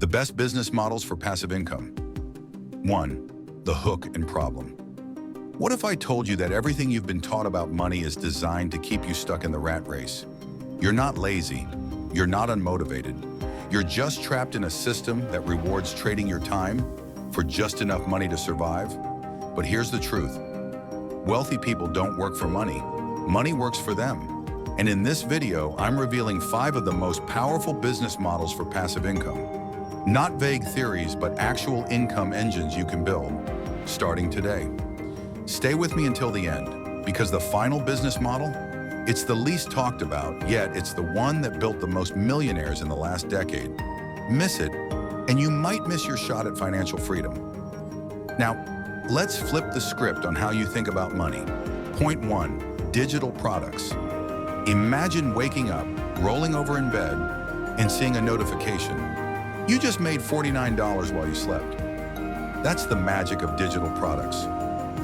The best business models for passive income. 1. The hook and problem. What if I told you that everything you've been taught about money is designed to keep you stuck in the rat race? You're not lazy. You're not unmotivated. You're just trapped in a system that rewards trading your time for just enough money to survive. But here's the truth. Wealthy people don't work for money. Money works for them. And in this video, I'm revealing 5 of the most powerful business models for passive income. Not vague theories, but actual income engines you can build, starting today. Stay with me until the end, because the final business model, it's the least talked about, yet it's the one that built the most millionaires in the last decade. Miss it, and you might miss your shot at financial freedom. Now, let's flip the script on how you think about money. Point 1, digital products. Imagine waking up, rolling over in bed, and seeing a notification. You just made $49 while you slept. That's the magic of digital products.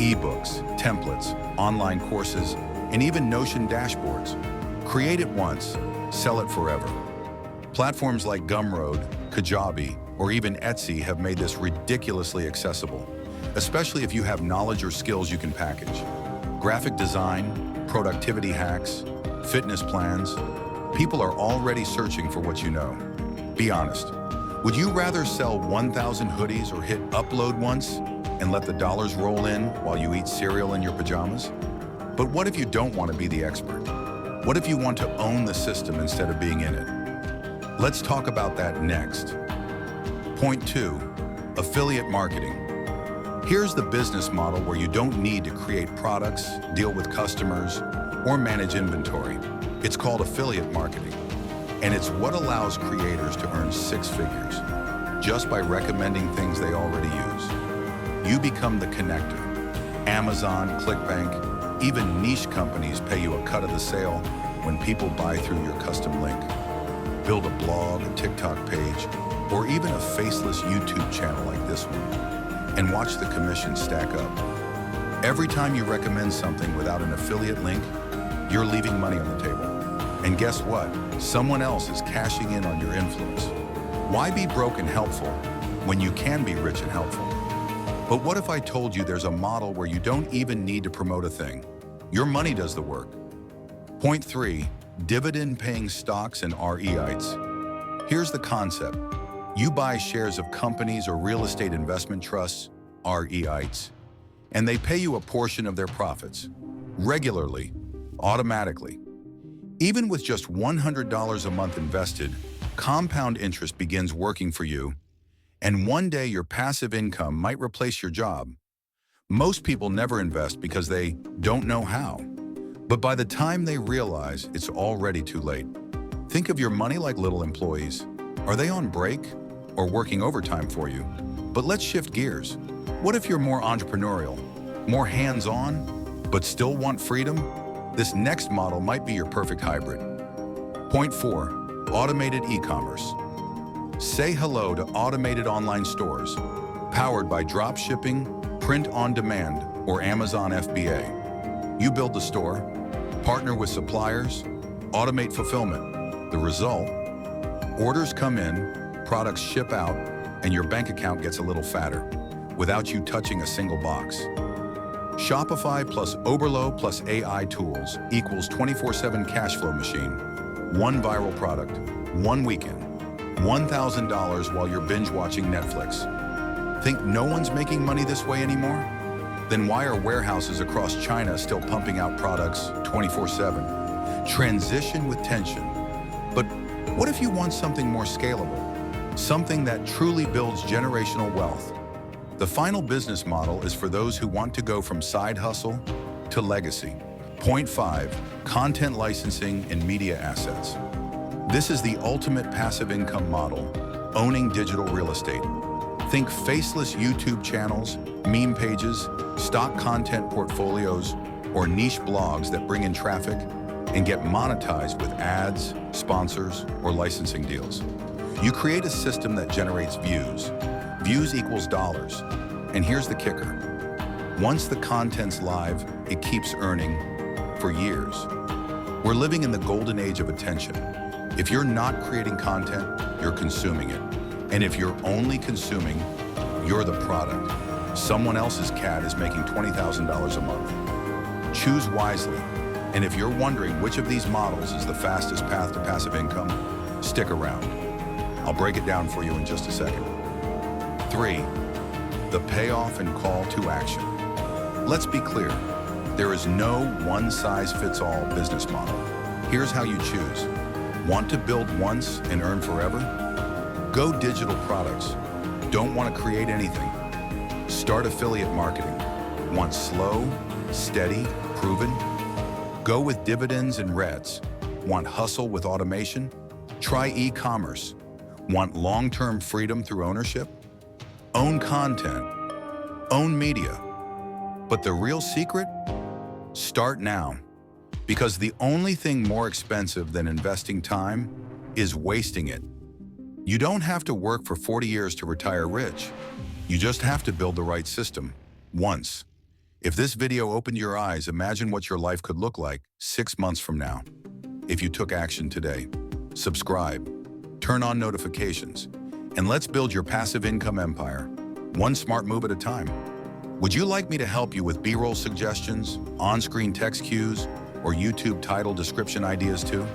eBooks, templates, online courses, and even Notion dashboards. Create it once, sell it forever. Platforms like Gumroad, Kajabi, or even Etsy have made this ridiculously accessible, especially if you have knowledge or skills you can package. Graphic design, productivity hacks, fitness plans. People are already searching for what you know. Be honest. Would you rather sell 1,000 hoodies or hit upload once and let the dollars roll in while you eat cereal in your pajamas? But what if you don't want to be the expert? What if you want to own the system instead of being in it? Let's talk about that next. Point 2, affiliate marketing. Here's the business model where you don't need to create products, deal with customers, or manage inventory. It's called affiliate marketing. And it's what allows creators to earn 6 figures just by recommending things they already use. You become the connector. Amazon, ClickBank, even niche companies pay you a cut of the sale when people buy through your custom link. Build a blog, a TikTok page, or even a faceless YouTube channel like this one, and watch the commission stack up. Every time you recommend something without an affiliate link, you're leaving money on the table. And guess what? Someone else is cashing in on your influence. Why be broke and helpful when you can be rich and helpful? But what if I told you there's a model where you don't even need to promote a thing? Your money does the work. Point 3, dividend-paying stocks and REITs. Here's the concept. You buy shares of companies or real estate investment trusts, REITs, and they pay you a portion of their profits, regularly, automatically. Even with just $100 a month invested, compound interest begins working for you, and one day your passive income might replace your job. Most people never invest because they don't know how. But by the time they realize, it's already too late. Think of your money like little employees. Are they on break or working overtime for you? But let's shift gears. What if you're more entrepreneurial, more hands-on, but still want freedom? This next model might be your perfect hybrid. Point 4, automated e-commerce. Say hello to automated online stores, powered by drop shipping, print on demand, or Amazon FBA. You build the store, partner with suppliers, automate fulfillment. The result? Orders come in, products ship out, and your bank account gets a little fatter, without you touching a single box. Shopify plus Oberlo plus AI tools equals 24/7 cash flow machine. One viral product, one weekend, $1,000 while you're binge watching Netflix. Think no one's making money this way anymore? Then why are warehouses across China still pumping out products 24/7? Transition with tension. But what if you want something more scalable? Something that truly builds generational wealth? The final business model is for those who want to go from side hustle to legacy. Point 5, content licensing and media assets. This is the ultimate passive income model, owning digital real estate. Think faceless YouTube channels, meme pages, stock content portfolios, or niche blogs that bring in traffic and get monetized with ads, sponsors, or licensing deals. You create a system that generates views. Views equals dollars. And here's the kicker. Once the content's live, it keeps earning for years. We're living in the golden age of attention. If you're not creating content, you're consuming it. And if you're only consuming, you're the product. Someone else's cat is making $20,000 a month. Choose wisely. And if you're wondering which of these models is the fastest path to passive income, stick around. I'll break it down for you in just a second. 3. The payoff and call to action. Let's be clear. There is no one-size-fits-all business model. Here's how you choose. Want to build once and earn forever? Go digital products. Don't want to create anything? Start affiliate marketing. Want slow, steady, proven? Go with dividends and REITs. Want hustle with automation? Try e-commerce. Want long-term freedom through ownership? Own content. Own media. But the real secret? Start now. Because the only thing more expensive than investing time is wasting it. You don't have to work for 40 years to retire rich. You just have to build the right system, once. If this video opened your eyes, imagine what your life could look like 6 months from now. If you took action today, subscribe, turn on notifications, and let's build your passive income empire, one smart move at a time. Would you like me to help you with B-roll suggestions, on-screen text cues, or YouTube title description ideas too?